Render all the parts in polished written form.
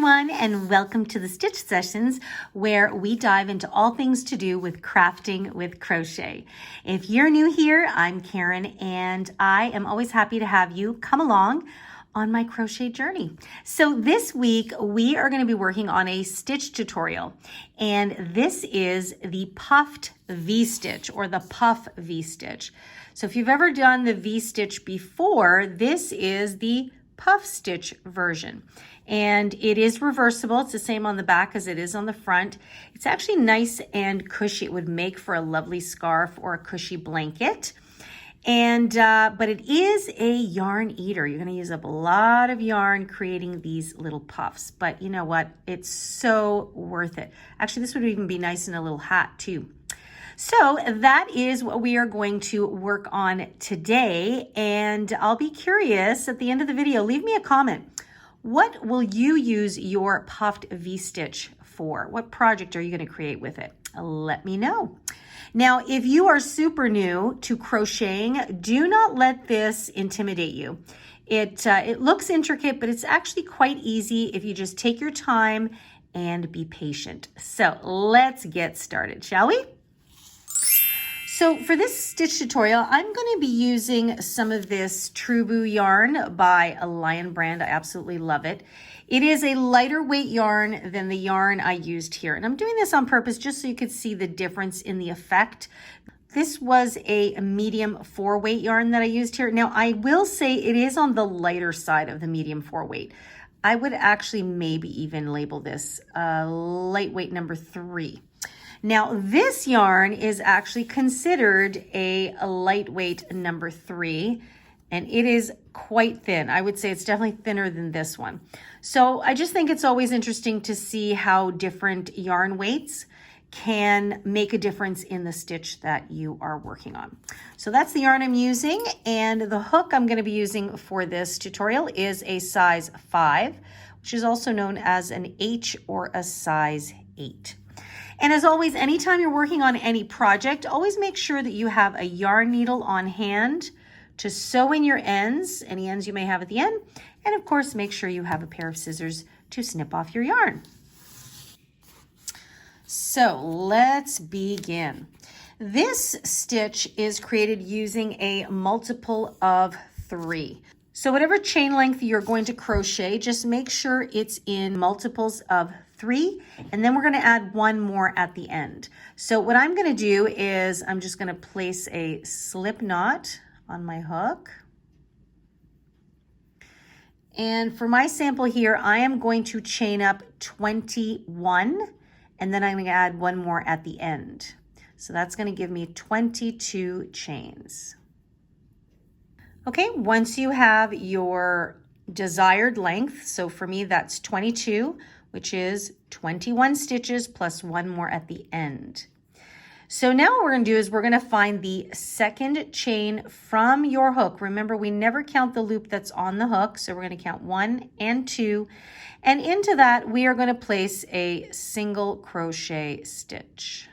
everyone, and welcome to the Stitch Sessions, where we dive into all things to do with crafting with crochet. If you're new here, I'm Karen, and I am always happy to have you come along on my crochet journey. So this week we are going to be working on a stitch tutorial, and this is the puffed V-stitch or the puff V-stitch. So if you've ever done the V-stitch before, this is the puff stitch version, and it is reversible. It's the same on the back as it is on the front. It's actually nice and cushy. It would make for a lovely scarf or a cushy blanket. And but it is a yarn eater. You're going to use up a lot of yarn creating these little puffs, but you know what? It's so worth it. Actually, this would even be nice in a little hat too. So that is what we are going to work on today, and I'll be curious at the end of the video. Leave me a comment. What will you use your puffed V-stitch for? What project are you going to create with it? Let me know. Now, if you are super new to crocheting, do not let this intimidate you. It looks intricate, but it's actually quite easy if you just take your time and be patient. So let's get started, shall we? So for this stitch tutorial, I'm going to be using some of this True yarn by Lion brand. I absolutely love it. It is a lighter weight yarn than the yarn I used here. And I'm doing this on purpose just so you could see the difference in the effect. This was a medium 4 weight yarn that I used here. Now I will say it is on the lighter side of the medium 4 weight. I would actually maybe even label this lightweight number 3. Now this yarn is actually considered a lightweight number 3, and it is quite thin. I would say it's definitely thinner than this one. So I just think it's always interesting to see how different yarn weights can make a difference in the stitch that you are working on. So that's the yarn I'm using, and the hook I'm going to be using for this tutorial is a size 5, which is also known as an H or a size 8. And as always, anytime you're working on any project, always make sure that you have a yarn needle on hand to sew in your ends, any ends you may have at the end. And of course, make sure you have a pair of scissors to snip off your yarn. So let's begin. This stitch is created using a multiple of 3. So whatever chain length you're going to crochet, just make sure it's in multiples of 3, and then we're going to add one more at the end. So what I'm going to do is I'm just going to place a slip knot on my hook. And for my sample here, I am going to chain up 21, and then I'm going to add one more at the end. So that's going to give me 22 chains. Okay, once you have your desired length, so for me that's 22, which is 21 stitches plus one more at the end. So now what we're going to do is we're going to find the second chain from your hook. Remember, we never count the loop that's on the hook, so we're going to count 1 and 2, and into that we are going to place a single crochet stitch.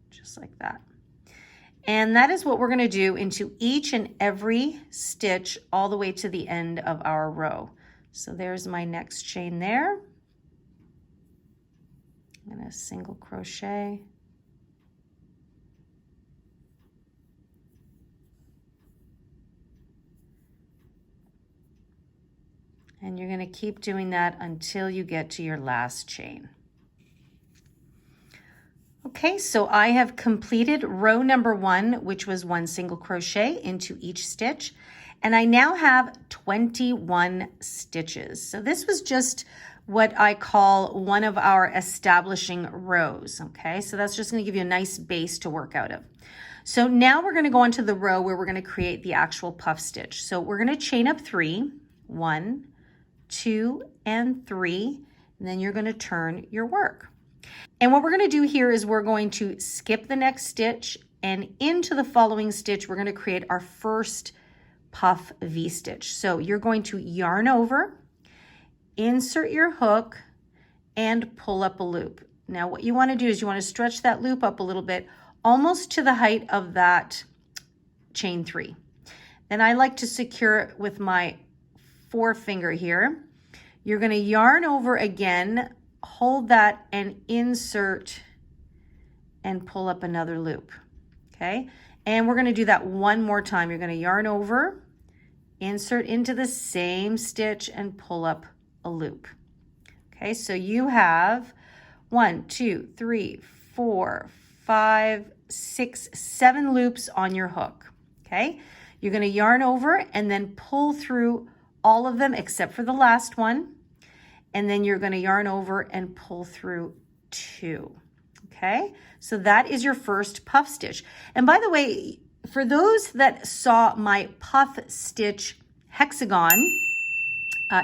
Just like that. And that is what we're going to do into each and every stitch all the way to the end of our row. So there's my next chain there. I'm going to single crochet. And you're going to keep doing that until you get to your last chain. Okay, so I have completed row number 1, which was 1 single crochet into each stitch, and I now have 21 stitches. So this was just what I call one of our establishing rows, okay? So that's just going to give you a nice base to work out of. So now we're going to go on to the row where we're going to create the actual puff stitch. So we're going to chain up 3, 1, 2, and 3, and then you're going to turn your work. And what we're going to do here is we're going to skip the next stitch, and into the following stitch we're going to create our first puff V-stitch. So you're going to yarn over, insert your hook, and pull up a loop. Now what you want to do is you want to stretch that loop up a little bit, almost to the height of that chain 3. Then I like to secure it with my forefinger here. You're going to yarn over again, hold that and insert and pull up another loop. Okay, and we're going to do that one more time. You're going to yarn over, insert into the same stitch and pull up a loop. Okay, so you have 1, 2, 3, 4, 5, 6, 7 loops on your hook. Okay, you're going to yarn over and then pull through all of them except for the last one. And then you're going to yarn over and pull through 2. Okay, so that is your first puff stitch. And by the way, for those that saw my puff stitch hexagon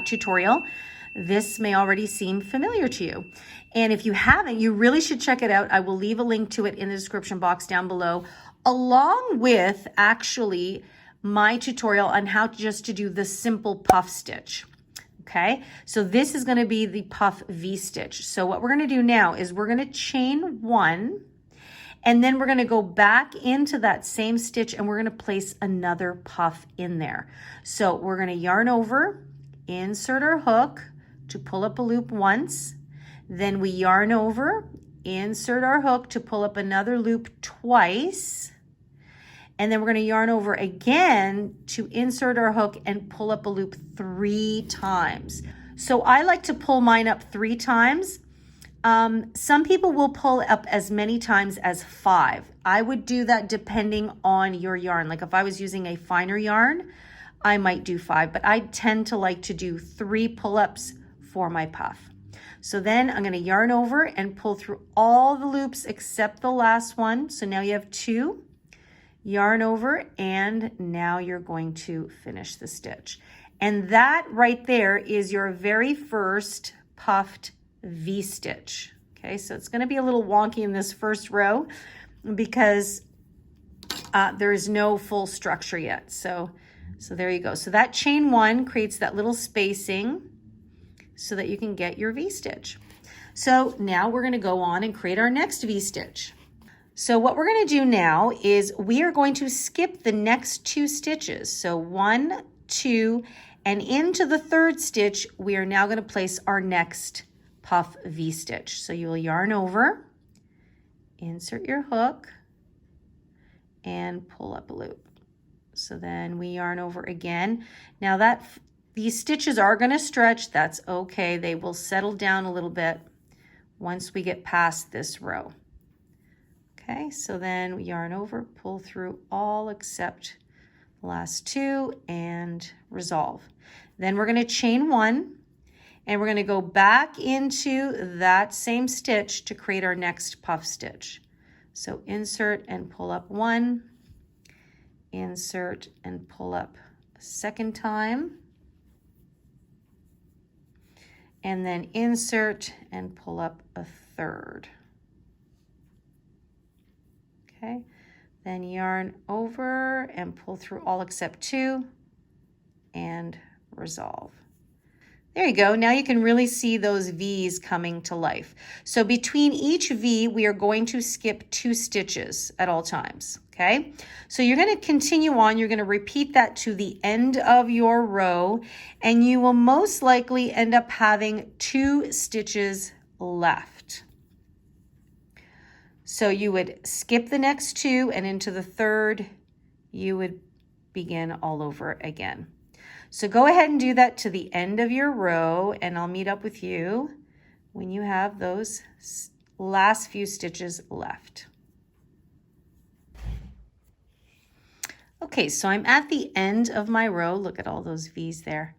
tutorial, this may already seem familiar to you. And if you haven't, you really should check it out. I will leave a link to it in the description box down below, along with actually my tutorial on how just to do the simple puff stitch. Okay, so this is going to be the puff V stitch. So what we're going to do now is we're going to chain 1, and then we're going to go back into that same stitch and we're going to place another puff in there. So we're going to yarn over, insert our hook to pull up a loop once, then we yarn over, insert our hook to pull up another loop twice, and then we're going to yarn over again to insert our hook and pull up a loop 3 times. So I like to pull mine up 3 times. Some people will pull up as many times as 5. I would do that depending on your yarn. Like if I was using a finer yarn, I might do 5, but I tend to like to do 3 pull-ups for my puff. So then I'm going to yarn over and pull through all the loops except the last one. So now you have 2. Yarn over, and now you're going to finish the stitch. And that right there is your very first puffed V stitch. Okay, so it's going to be a little wonky in this first row because there is no full structure yet. So there you go. So that chain 1 creates that little spacing so that you can get your V stitch. So now we're going to go on and create our next V stitch. So what we're going to do now is we are going to skip the next 2 stitches. So 1, 2, and into the 3rd stitch, we are now going to place our next puff V stitch. So you will yarn over, insert your hook, and pull up a loop. So then we yarn over again. Now that these stitches are going to stretch, that's okay. They will settle down a little bit once we get past this row. Okay, so then we yarn over, pull through all except the last 2 and resolve. Then we're going to chain 1 and we're going to go back into that same stitch to create our next puff stitch. So insert and pull up 1, insert and pull up a second time, and then insert and pull up a 3rd. Okay, then yarn over and pull through all except 2 and resolve. There you go. Now you can really see those V's coming to life. So between each V, we are going to skip 2 stitches at all times. Okay, so you're going to continue on. You're going to repeat that to the end of your row, and you will most likely end up having 2 stitches left. So you would skip the next 2, and into the 3rd, you would begin all over again. So go ahead and do that to the end of your row, and I'll meet up with you when you have those last few stitches left. Okay, so I'm at the end of my row. Look at all those V's there.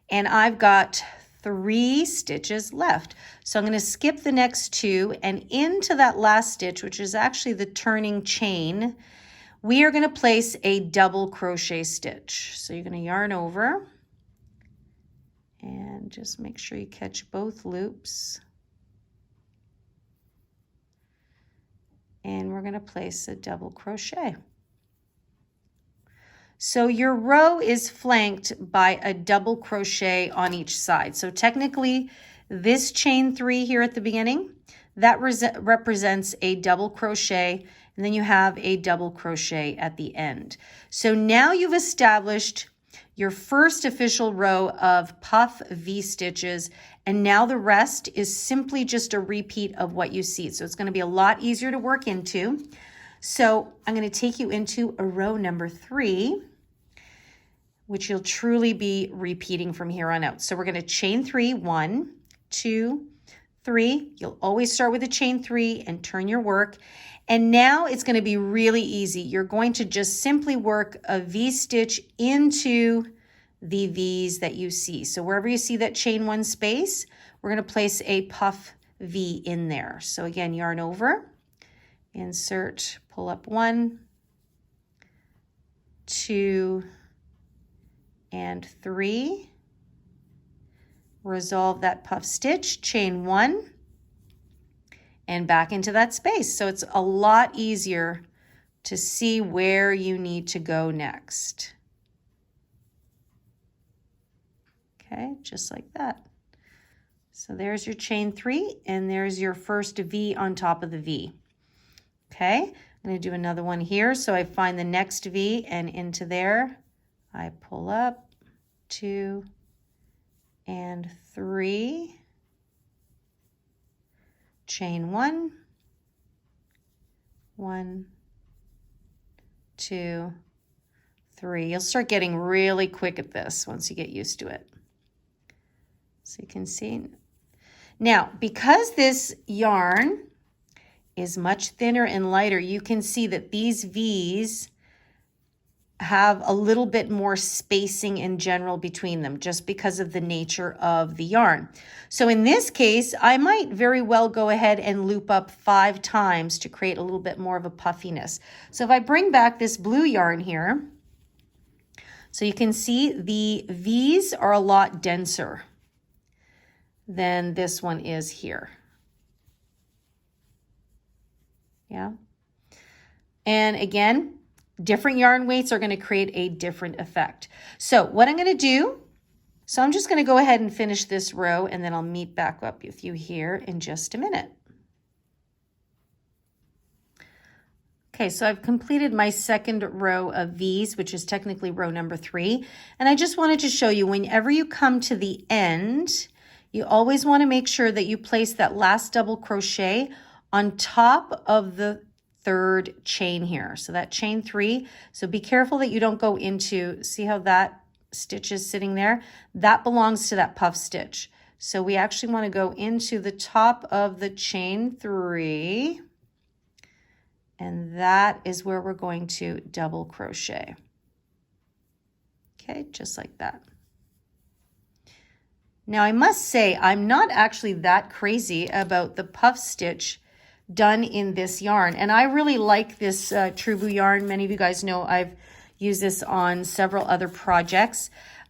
And I've got 3 stitches left. So I'm going to skip the next 2, and into that last stitch, which is actually the turning chain, we are going to place a double crochet stitch. So you're going to yarn over and just make sure you catch both loops. And we're going to place a double crochet. So your row is flanked by a double crochet on each side. So technically this chain 3 here at the beginning, that represents a double crochet, and then you have a double crochet at the end. So now you've established your first official row of puff V-stitches, and now the rest is simply just a repeat of what you see. So it's going to be a lot easier to work into. So I'm going to take you into a row number 3, which you'll truly be repeating from here on out. So we're going to chain 3, 1, 2, 3. You'll always start with a chain 3 and turn your work. And now it's going to be really easy. You're going to just simply work a V-stitch into the V's that you see. So wherever you see that chain 1 space, we're going to place a puff V in there. So again, yarn over, insert, pull up 1, 2, and 3. Resolve that puff stitch, chain 1, and back into that space. So it's a lot easier to see where you need to go next. Okay, just like that. So there's your chain 3, and there's your first V on top of the V. Okay, I'm going to do another one here. So I find the next V, and into there, I pull up 2 and 3. Chain 1, 1, 2, 3. You'll start getting really quick at this once you get used to it. So you can see. Now, because this yarn is much thinner and lighter, you can see that these V's have a little bit more spacing in general between them, just because of the nature of the yarn. So in this case, I might very well go ahead and loop up 5 times to create a little bit more of a puffiness. So if I bring back this blue yarn here, so you can see the V's are a lot denser than this one is here. Yeah. And again, different yarn weights are going to create a different effect. So what I'm going to do, so I'm just going to go ahead and finish this row, and then I'll meet back up with you here in just a minute. Okay, so I've completed my second row of V's, which is technically row number 3. And I just wanted to show you, whenever you come to the end, you always want to make sure that you place that last double crochet on top of the 3rd chain here. So that chain 3. So be careful that you don't go into, see how that stitch is sitting there? That belongs to that puff stitch. So we actually want to go into the top of the chain 3. And that is where we're going to double crochet. Okay, just like that. Now I must say, I'm not actually that crazy about the puff stitch done in this yarn. And I really like this Trubu yarn. Many of you guys know I've used this on several other projects.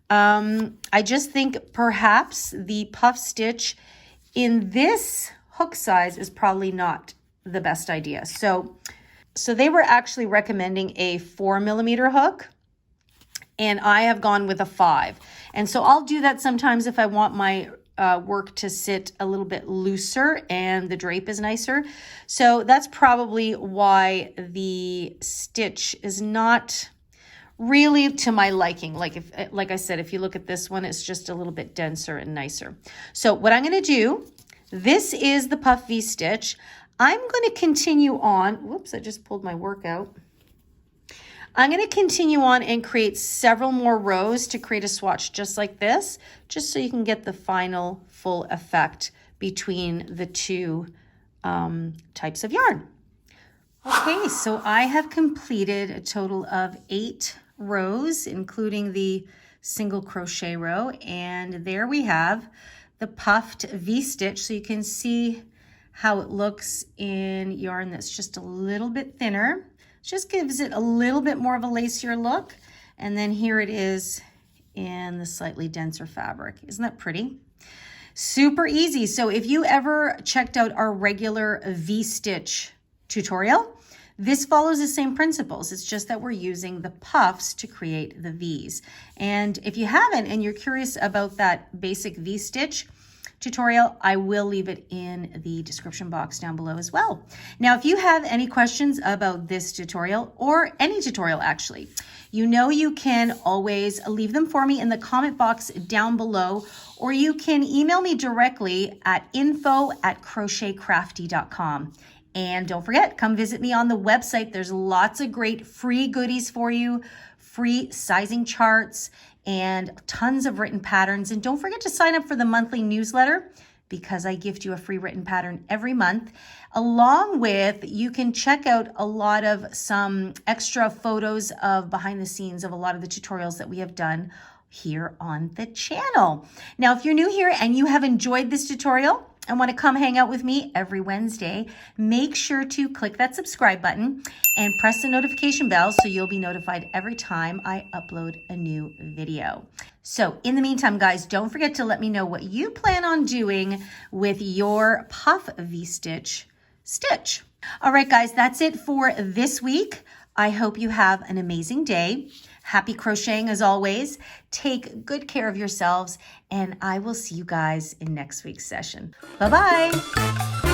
I just think perhaps the puff stitch in this hook size is probably not the best idea. So they were actually recommending a 4mm hook, and I have gone with a 5. And so I'll do that sometimes if I want my work to sit a little bit looser and the drape is nicer. So that's probably why the stitch is not really to my liking. Like I said, if you look at this one, it's just a little bit denser and nicer. So what I'm going to do, this is the puff V stitch. I'm going to continue on. Whoops, I just pulled my work out. I'm going to continue on and create several more rows to create a swatch just like this, just so you can get the final full effect between the two types of yarn. Okay, so I have completed a total of 8 rows, including the single crochet row, and there we have the puffed V-stitch. So you can see how it looks in yarn that's just a little bit thinner. Just gives it a little bit more of a lacier look. And then here it is in the slightly denser fabric. Isn't that pretty? Super easy. So if you ever checked out our regular V-stitch tutorial, this follows the same principles. It's just that we're using the puffs to create the V's. And if you haven't and you're curious about that basic V-stitch, tutorial, I will leave it in the description box down below as well. Now, if you have any questions about this tutorial or any tutorial actually, you know you can always leave them for me in the comment box down below, or you can email me directly at info@crochetcrafty.com. And don't forget, come visit me on the website. There's lots of great free goodies for you, free sizing charts, and tons of written patterns. And don't forget to sign up for the monthly newsletter, because I gift you a free written pattern every month. Along with, you can check out a lot of some extra photos of behind the scenes of a lot of the tutorials that we have done here on the channel. Now, if you're new here and you have enjoyed this tutorial and want to come hang out with me every Wednesday, make sure to click that subscribe button and press the notification bell so you'll be notified every time I upload a new video. So in the meantime, guys, don't forget to let me know what you plan on doing with your puff V-stitch stitch. All right, guys, that's it for this week. I hope you have an amazing day. Happy crocheting as always. Take good care of yourselves, and I will see you guys in next week's session. Bye-bye.